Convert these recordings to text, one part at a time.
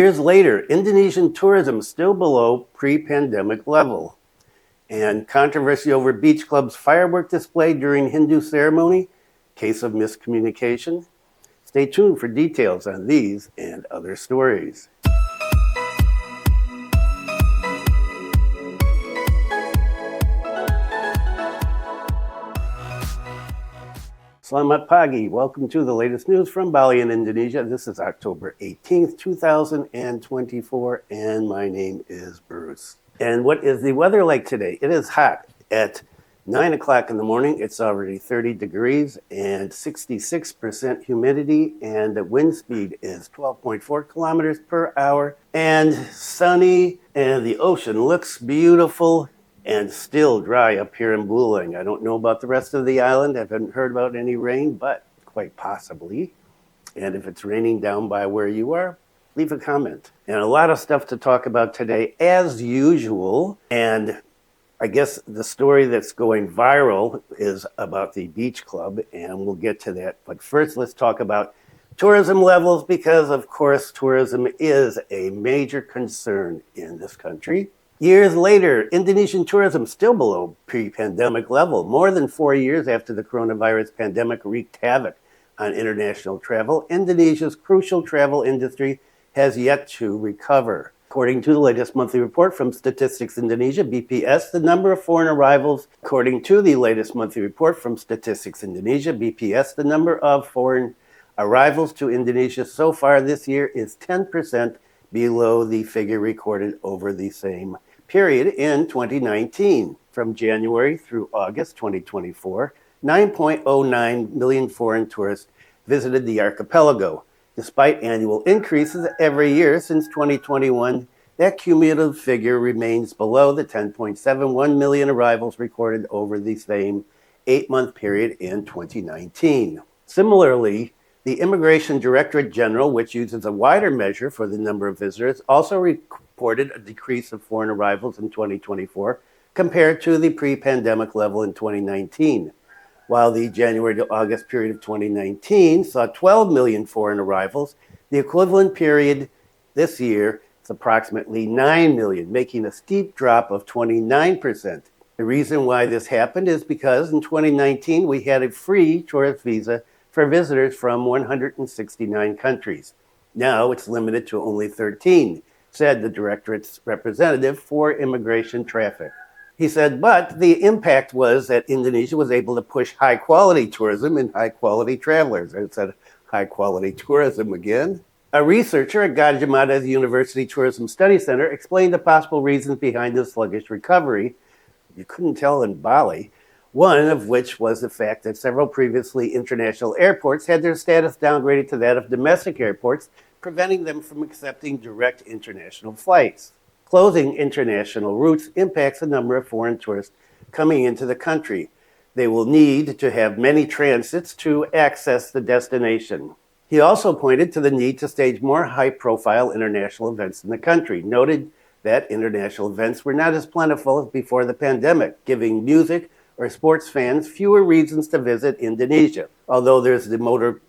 Years later, Indonesian tourism still below pre-pandemic level. And controversy over beach club's firework display during Hindu ceremony, case of miscommunication. Stay tuned for details on these and other stories. Selamat pagi. Welcome to the latest news from Bali in Indonesia. This is October 18th, 2024, and my name is Bruce. And what is the weather like today? It is hot. At 9 o'clock in the morning, it's already 30 degrees and 66% humidity, and the wind speed is 12.4 kilometers per hour, and sunny, and the ocean looks beautiful and still dry up here in Bulang. I don't know about the rest of the island. I haven't heard about any rain, but quite possibly. And if it's raining down by where you are, leave a comment. And a lot of stuff to talk about today, as usual. And I guess the story that's going viral is about the beach club, and we'll get to that. But first, let's talk about tourism levels, because, of course, tourism is a major concern in this country. Years later, Indonesian tourism still below pre-pandemic level. More than 4 years after the coronavirus pandemic wreaked havoc on international travel, Indonesia's crucial travel industry has yet to recover. According to the latest monthly report from Statistics Indonesia, BPS, the number of foreign arrivals, according to the latest monthly report from Statistics Indonesia, BPS, the number of foreign arrivals to Indonesia so far this year is 10% below the figure recorded over the same period in 2019. From January through August 2024, 9.09 million foreign tourists visited the archipelago. Despite annual increases every year since 2021, that cumulative figure remains below the 10.71 million arrivals recorded over the same 8-month period in 2019. Similarly, the Immigration Directorate General, which uses a wider measure for the number of visitors, also reported a decrease of foreign arrivals in 2024 compared to the pre-pandemic level in 2019. While the January to August period of 2019 saw 12 million foreign arrivals, the equivalent period this year is approximately 9 million, making a steep drop of 29%. The reason why this happened is because in 2019 we had a free tourist visa for visitors from 169 countries. Now it's limited to only 13, said the Directorate's representative for immigration traffic. He said, but the impact was that Indonesia was able to push high-quality tourism and high-quality travelers. I said high-quality tourism again. A researcher at Gadjah Mada's University Tourism Study Center explained the possible reasons behind the sluggish recovery. You couldn't tell in Bali. One of which was the fact that several previously international airports had their status downgraded to that of domestic airports, preventing them from accepting direct international flights. Closing international routes impacts the number of foreign tourists coming into the country. They will need to have many transits to access the destination. He also pointed to the need to stage more high-profile international events in the country, noted that international events were not as plentiful as before the pandemic, giving music or sports fans fewer reasons to visit Indonesia. Although there's the MotoGP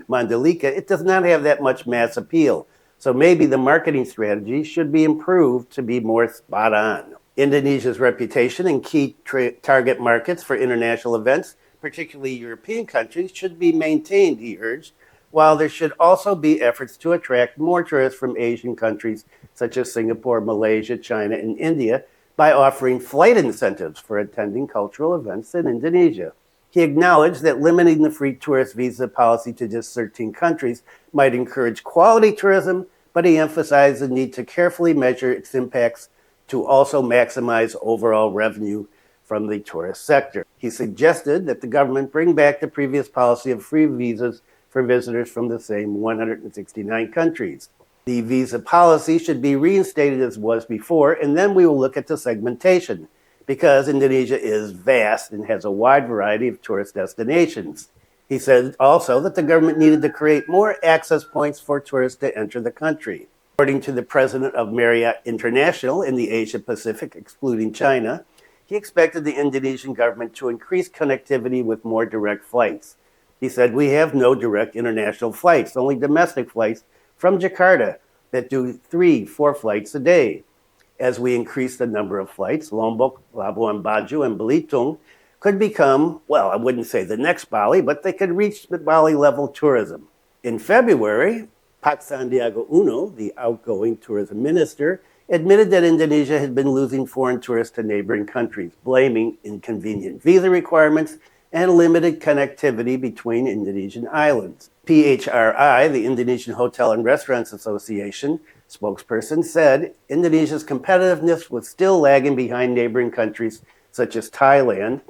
Mandalika, it does not have that much mass appeal. So maybe the marketing strategy should be improved to be more spot on. Indonesia's reputation in key target markets for international events, particularly European countries, should be maintained, he urged, while there should also be efforts to attract more tourists from Asian countries such as Singapore, Malaysia, China, and India, by offering flight incentives for attending cultural events in Indonesia. He acknowledged that limiting the free tourist visa policy to just 13 countries might encourage quality tourism, but he emphasized the need to carefully measure its impacts to also maximize overall revenue from the tourist sector. He suggested that the government bring back the previous policy of free visas for visitors from the same 169 countries. The visa policy should be reinstated as was before, and then we will look at the segmentation, because Indonesia is vast and has a wide variety of tourist destinations. He said also that the government needed to create more access points for tourists to enter the country. According to the president of Marriott International in the Asia Pacific, excluding China, he expected the Indonesian government to increase connectivity with more direct flights. He said, "We have no direct international flights, only domestic flights from Jakarta that do 3-4 flights a day. As we increase the number of flights, Lombok, Labuan Bajo, and Belitung could become, well, I wouldn't say the next Bali, but they could reach the Bali level tourism. In February, Pak Sandiaga Uno, the outgoing tourism minister, admitted that Indonesia had been losing foreign tourists to neighboring countries, blaming inconvenient visa requirements and limited connectivity between Indonesian islands. PHRI, the Indonesian Hotel and Restaurants Association spokesperson, said Indonesia's competitiveness was still lagging behind neighboring countries such as Thailand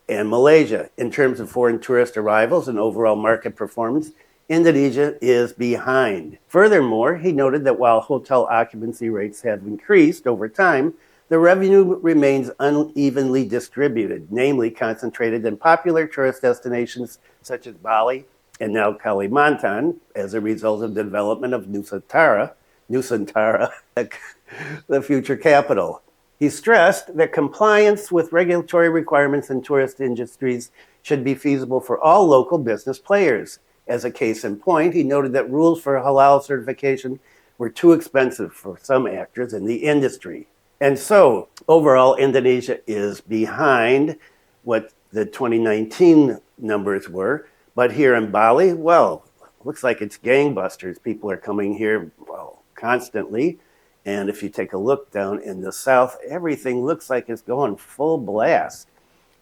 and Malaysia. In terms of foreign tourist arrivals and overall market performance, Indonesia is behind. Furthermore, he noted that while hotel occupancy rates have increased over time, the revenue remains unevenly distributed, namely concentrated in popular tourist destinations such as Bali and now Kalimantan as a result of the development of Nusantara, the future capital. He stressed that compliance with regulatory requirements in tourist industries should be feasible for all local business players. As a case in point, he noted that rules for halal certification were too expensive for some actors in the industry. And so, overall, Indonesia is behind what the 2019 numbers were. But here in Bali, well, looks like it's gangbusters. People are coming here, well, constantly. And if you take a look down in the south, everything looks like it's going full blast.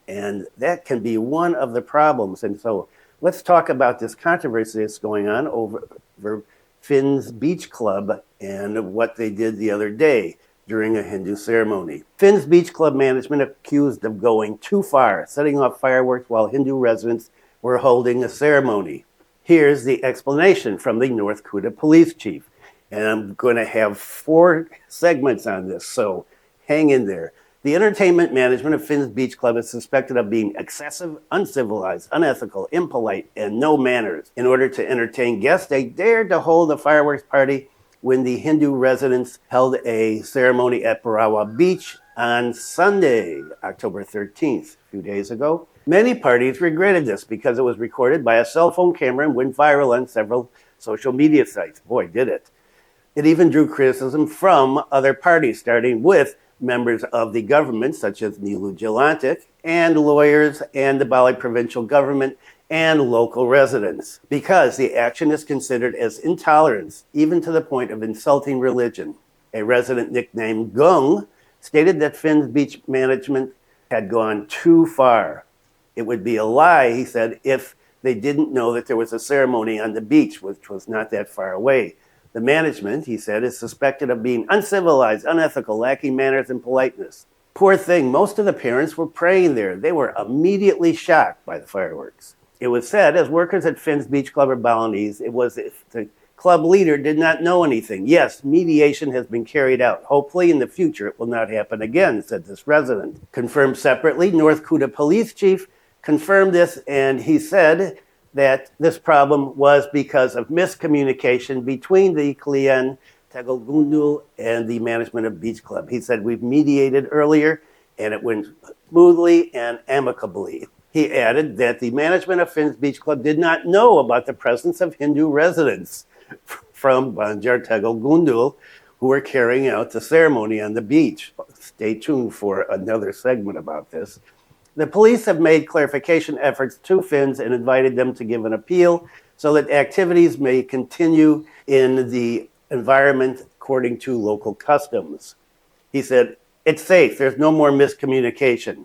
And that can be one of the problems. And so let's talk about this controversy that's going on over Finn's Beach Club and what they did the other day during a Hindu ceremony. Finn's Beach Club management accused of going too far, setting off fireworks while Hindu residents were holding a ceremony. Here's the explanation from the North Kuta police chief. And I'm going to have 4 segments on this, so hang in there. The entertainment management of Finn's Beach Club is suspected of being excessive, uncivilized, unethical, impolite, and no manners. In order to entertain guests, they dared to hold a fireworks party when the Hindu residents held a ceremony at Berawa Beach on Sunday, October 13th, a few days ago. Many parties regretted this because it was recorded by a cell phone camera and went viral on several social media sites. Boy, did it. It even drew criticism from other parties, starting with members of the government, such as Nilu Jelantik, and lawyers and the Bali provincial government and local residents, because the action is considered as intolerance, even to the point of insulting religion. A resident nicknamed Gung stated that Finn's Beach management had gone too far. It would be a lie, he said, if they didn't know that there was a ceremony on the beach, which was not that far away. The management, he said, is suspected of being uncivilized, unethical, lacking manners and politeness. Poor thing, most of the parents were praying there. They were immediately shocked by the fireworks. It was said, as workers at Finn's Beach Club or Balinese, it was if the club leader did not know anything. Yes, mediation has been carried out. Hopefully in the future it will not happen again, said this resident. Confirmed separately, North Kuta police chief confirmed this, and he said that this problem was because of miscommunication between the Klien Tegal and the management of Beach Club. He said, we've mediated earlier and it went smoothly and amicably. He added that the management of Finn's Beach Club did not know about the presence of Hindu residents from Banjar Tegal Gundul who were carrying out the ceremony on the beach. Stay tuned for another segment about this. The police have made clarification efforts to Finns and invited them to give an appeal so that activities may continue in the environment according to local customs. He said, it's safe, there's no more miscommunication.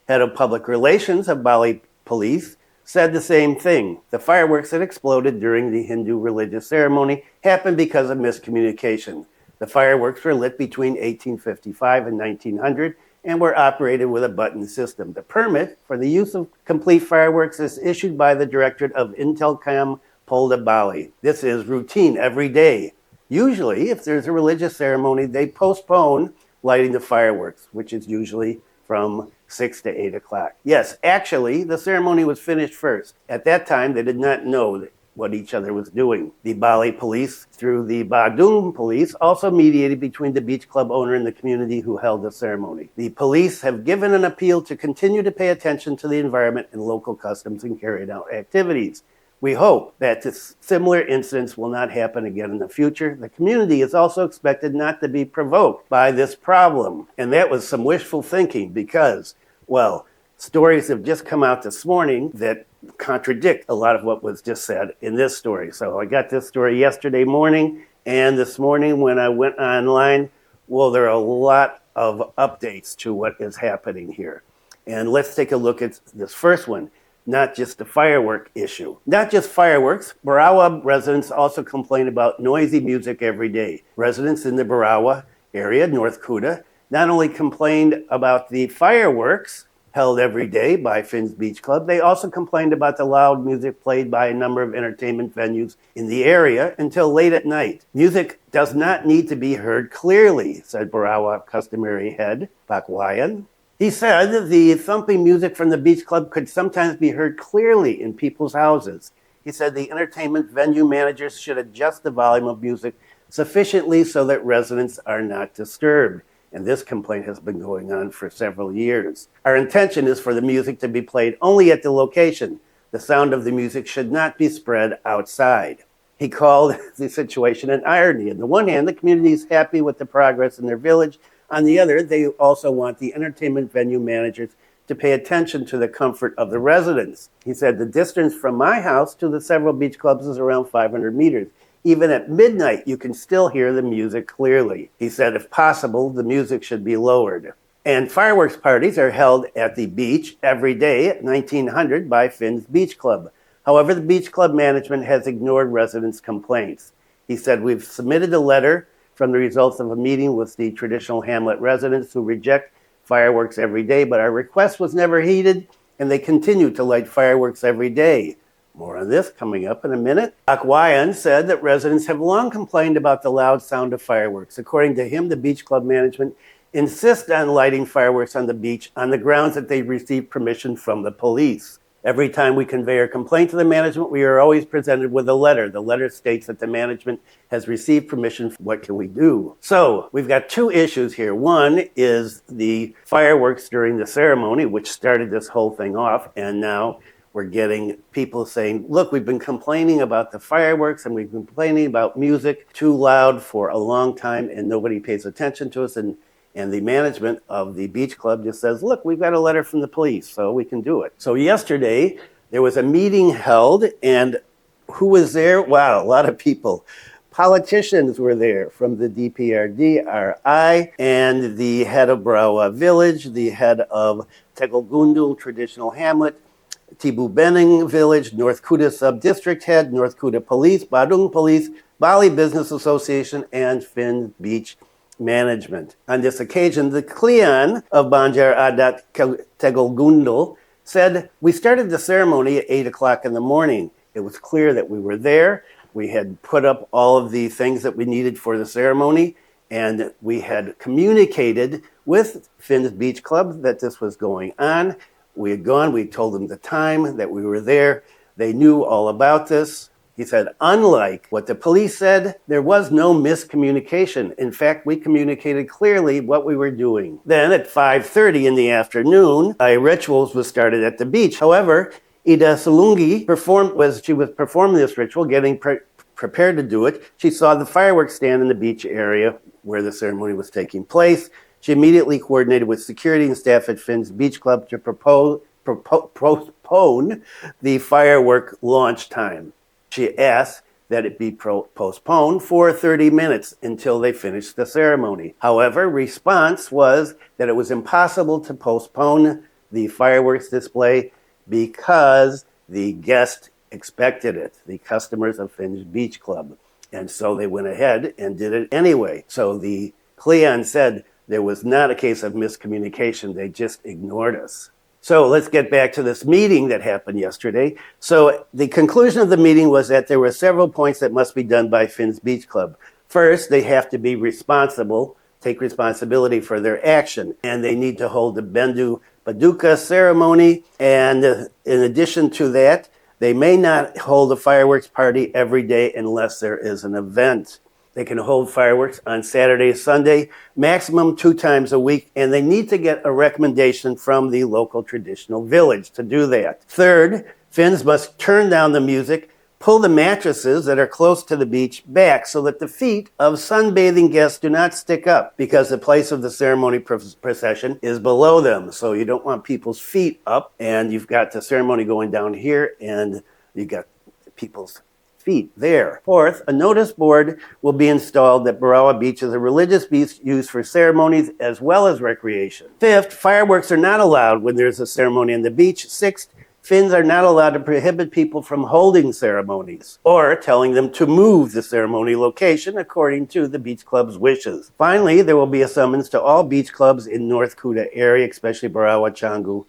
Head of public relations of Bali Police said the same thing. The fireworks that exploded during the Hindu religious ceremony happened because of miscommunication. The fireworks were lit between 1855 and 1900 and were operated with a button system. The permit for the use of complete fireworks is issued by the Directorate of Intelcam Polda Bali. This is routine every day. Usually, if there's a religious ceremony, they postpone lighting the fireworks, which is usually from 6 to 8 o'clock. Yes, actually, the ceremony was finished first. At that time, they did not know what each other was doing. The Bali police, through the Badung police, also mediated between the beach club owner and the community who held the ceremony. The police have given an appeal to continue to pay attention to the environment and local customs and carried out activities. We hope that similar incidents will not happen again in the future. The community is also expected not to be provoked by this problem. And that was some wishful thinking because, well, stories have just come out this morning that contradict a lot of what was just said in this story. So I got this story yesterday morning, and this morning when I went online, well, there are a lot of updates to what is happening here. And let's take a look at this first one. Not just the firework issue. Not just fireworks, Berawa residents also complain about noisy music every day. Residents in the Berawa area, North Kuta, not only complained about the fireworks held every day by Finn's Beach Club, they also complained about the loud music played by a number of entertainment venues in the area until late at night. Music does not need to be heard clearly, said Berawa customary head, Pakwayan. He said the thumping music from the beach club could sometimes be heard clearly in people's houses. He said the entertainment venue managers should adjust the volume of music sufficiently so that residents are not disturbed. And this complaint has been going on for several years. Our intention is for the music to be played only at the location. The sound of the music should not be spread outside. He called the situation an irony. On the one hand, the community is happy with the progress in their village. On the other, they also want the entertainment venue managers to pay attention to the comfort of the residents. He said the distance from my house to the several beach clubs is around 500 meters. Even at midnight, you can still hear the music clearly. He said if possible, the music should be lowered. And fireworks parties are held at the beach every day at 1900 by Finn's Beach Club. However, the beach club management has ignored residents' complaints. He said we've submitted a letter from the results of a meeting with the traditional hamlet residents who reject fireworks every day, but our request was never heeded, and they continue to light fireworks every day. More on this coming up in a minute. Akwayan said that residents have long complained about the loud sound of fireworks. According to him, the beach club management insists on lighting fireworks on the beach on the grounds that they received permission from the police. Every time we convey our complaint to the management, we are always presented with a letter. The letter states that the management has received permission. What can we do? So we've got two issues here. One is the fireworks during the ceremony, which started this whole thing off. And now we're getting people saying, look, we've been complaining about the fireworks and we've been complaining about music too loud for a long time and nobody pays attention to us. And the management of the beach club just says, look, we've got a letter from the police, so we can do it. So yesterday, there was a meeting held, and who was there? Wow, a lot of people. Politicians were there from the DPRD, and the head of Berawa Village, the head of Tegolgundul Traditional Hamlet, Tibu Bening Village, North Kuta Sub-District Head, North Kuta Police, Badung Police, Bali Business Association, and Finn Beach Management. On this occasion, the Klian of Banjar Adat Tegolgundul said, we started the ceremony at 8 o'clock in the morning. It was clear that we were there. We had put up all of the things that we needed for the ceremony, and we had communicated with Finn's Beach Club that this was going on. We had gone, we told them the time that we were there. They knew all about this. He said, unlike what the police said, there was no miscommunication. In fact, we communicated clearly what we were doing. Then at 5:30 in the afternoon, rituals was started at the beach. However, Ida Salungi was performing this ritual, getting prepared to do it. She saw the fireworks stand in the beach area where the ceremony was taking place. She immediately coordinated with security and staff at Finn's Beach Club to postpone the firework launch time. She asked that it be postponed for 30 minutes until they finished the ceremony. However, response was that it was impossible to postpone the fireworks display because the guests expected it, the customers of Finn's Beach Club. And so they went ahead and did it anyway. So the Cleon said there was not a case of miscommunication. They just ignored us. So let's get back to this meeting that happened yesterday. So the conclusion of the meeting was that there were several points that must be done by Finn's Beach Club. First, they have to be responsible, take responsibility for their action, and they need to hold the Bendu Paduka ceremony. And in addition to that, they may not hold a fireworks party every day unless there is an event. They can hold fireworks on Saturday, Sunday, maximum 2 times a week, and they need to get a recommendation from the local traditional village to do that. Third, Finns must turn down the music, pull the mattresses that are close to the beach back so that the feet of sunbathing guests do not stick up, because the place of the ceremony procession is below them. So you don't want people's feet up, and you've got the ceremony going down here, and you got people's feet there. Fourth, a notice board will be installed that Berawa Beach is a religious beach used for ceremonies as well as recreation. Fifth, fireworks are not allowed when there's a ceremony on the beach. Sixth, Finns are not allowed to prohibit people from holding ceremonies or telling them to move the ceremony location according to the beach club's wishes. Finally, there will be a summons to all beach clubs in North Kuta area, especially Berawa, Canggu,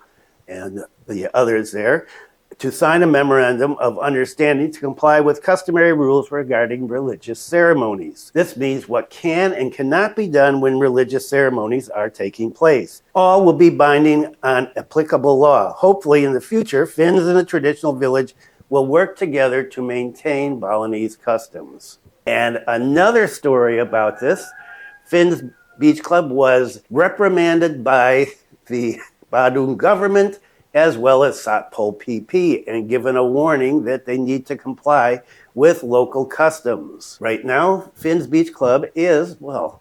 and the others there, to sign a memorandum of understanding to comply with customary rules regarding religious ceremonies. This means what can and cannot be done when religious ceremonies are taking place. All will be binding on applicable law. Hopefully in the future, Finns in a traditional village will work together to maintain Balinese customs. And another story about this, Finn's Beach Club was reprimanded by the Badung government as well as Satpol PP, and given a warning that they need to comply with local customs. Right now, Finn's Beach Club is, well,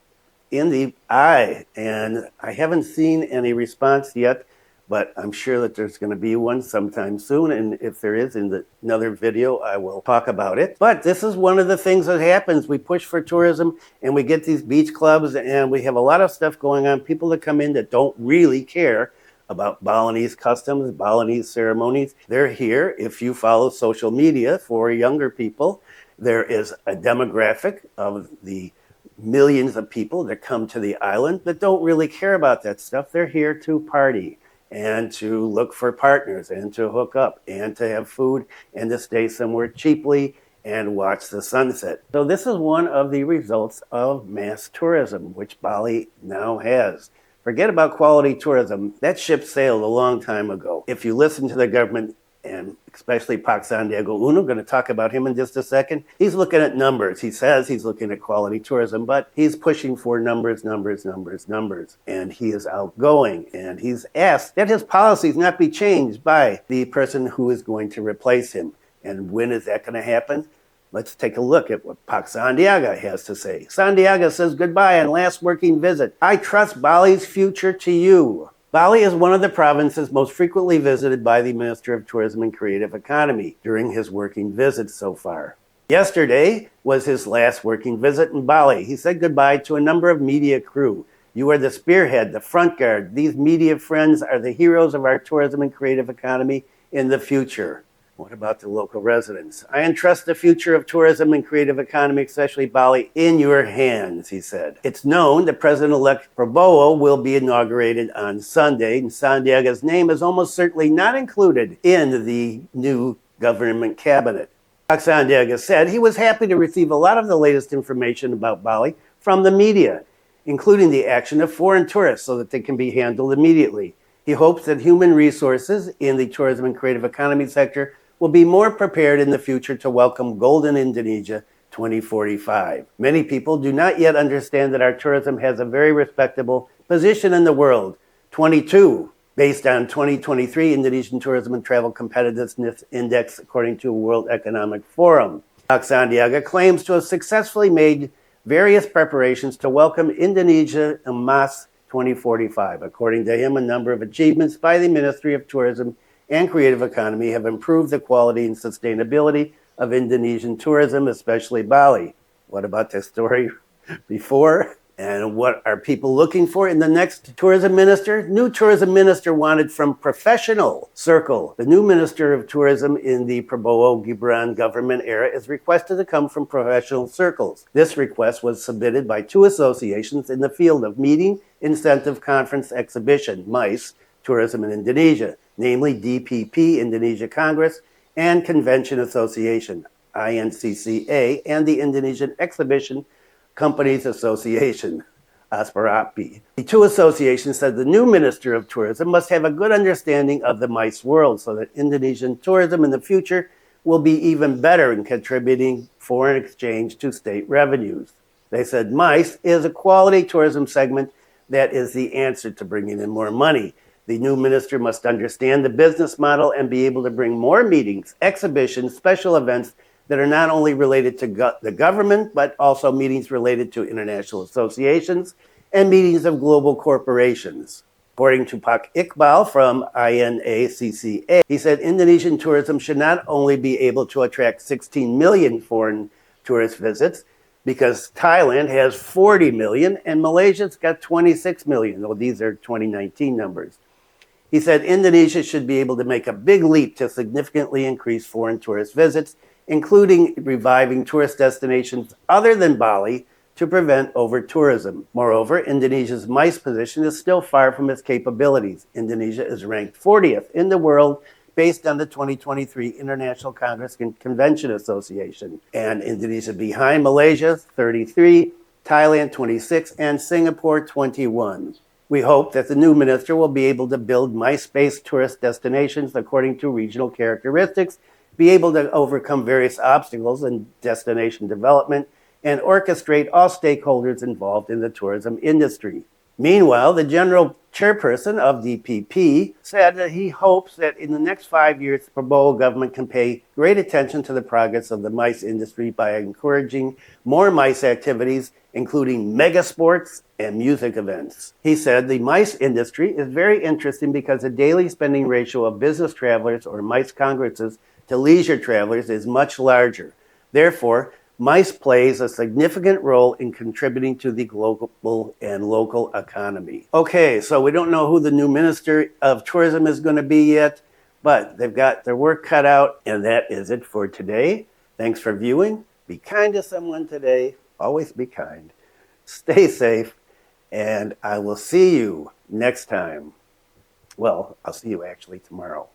in the eye, and I haven't seen any response yet, but I'm sure that there's going to be one sometime soon, and if there is, in another video, I will talk about it. But this is one of the things that happens. We push for tourism, and we get these beach clubs, and we have a lot of stuff going on, people that come in that don't really care about Balinese customs, Balinese ceremonies. They're here. If you follow social media for younger people, there is a demographic of the millions of people that come to the island that don't really care about that stuff. They're here to party and to look for partners and to hook up and to have food and to stay somewhere cheaply and watch the sunset. So this is one of the results of mass tourism, which Bali now has. Forget about quality tourism. That ship sailed a long time ago. If you listen to the government, and especially Pak Sandiaga Uno, I'm going to talk about him in just a second, he's looking at numbers. He says he's looking at quality tourism, but he's pushing for numbers. And he is outgoing. And he's asked that his policies not be changed by the person who is going to replace him. And when is that going to happen? Let's take a look at what Pak Sandiaga has to say. Sandiaga says, goodbye on last working visit. I trust Bali's future to you. Bali is one of the provinces most frequently visited by the Minister of Tourism and Creative Economy during his working visit so far. Yesterday was his last working visit in Bali. He said goodbye to a number of media crew. You are the spearhead, the front guard. These media friends are the heroes of our tourism and creative economy in the future. What about the local residents? I entrust the future of tourism and creative economy, especially Bali, in your hands, he said. It's known that President-elect Prabowo will be inaugurated on Sunday, and Sandiaga's name is almost certainly not included in the new government cabinet. Sandiaga said he was happy to receive a lot of the latest information about Bali from the media, including the action of foreign tourists so that they can be handled immediately. He hopes that human resources in the tourism and creative economy sector will be more prepared in the future to welcome Golden Indonesia 2045. Many people do not yet understand that our tourism has a very respectable position in the world. 22, based on 2023 Indonesian Tourism and Travel Competitiveness Index, according to World Economic Forum. Sandiaga claims to have successfully made various preparations to welcome Indonesia Emas 2045. According to him, a number of achievements by the Ministry of Tourism and Creative Economy have improved the quality and sustainability of Indonesian tourism, especially Bali. What about the story before? And what are people looking for in the next tourism minister? New tourism minister wanted from professional circle. The new minister of tourism in the Prabowo Gibran government era is requested to come from professional circles. This request was submitted by two associations in the field of meeting, incentive, conference, exhibition, MICE, tourism in Indonesia, namely DPP, Indonesia Congress, and Convention Association, INCCA, and the Indonesian Exhibition Companies Association, ASPARAPI. The two associations said the new Minister of Tourism must have a good understanding of the MICE world so that Indonesian tourism in the future will be even better in contributing foreign exchange to state revenues. They said MICE is a quality tourism segment that is the answer to bringing in more money. The new minister must understand the business model and be able to bring more meetings, exhibitions, special events that are not only related to the government, but also meetings related to international associations and meetings of global corporations. According to Pak Iqbal from INACCA, he said Indonesian tourism should not only be able to attract 16 million foreign tourist visits, because Thailand has 40 million and Malaysia's got 26 million. Well, these are 2019 numbers. He said Indonesia should be able to make a big leap to significantly increase foreign tourist visits, including reviving tourist destinations other than Bali to prevent over-tourism. Moreover, Indonesia's MICE position is still far from its capabilities. Indonesia is ranked 40th in the world based on the 2023 International Congress and Convention Association. And Indonesia behind Malaysia, 33, Thailand, 26, and Singapore, 21. We hope that the new minister will be able to build MICE-based tourist destinations according to regional characteristics, be able to overcome various obstacles in destination development, and orchestrate all stakeholders involved in the tourism industry. Meanwhile, the general chairperson of DPP said that he hopes that in the next 5 years, the Prabowo government can pay great attention to the progress of the MICE industry by encouraging more MICE activities, including mega sports and music events. He said the MICE industry is very interesting because the daily spending ratio of business travelers or MICE congresses to leisure travelers is much larger. Therefore, MICE plays a significant role in contributing to the global and local economy. Okay, so we don't know who the new Minister of Tourism is going to be yet, but they've got their work cut out, and that is it for today. Thanks for viewing. Be kind to someone today. Always be kind. Stay safe, and I will see you next time. Well, I'll see you actually tomorrow.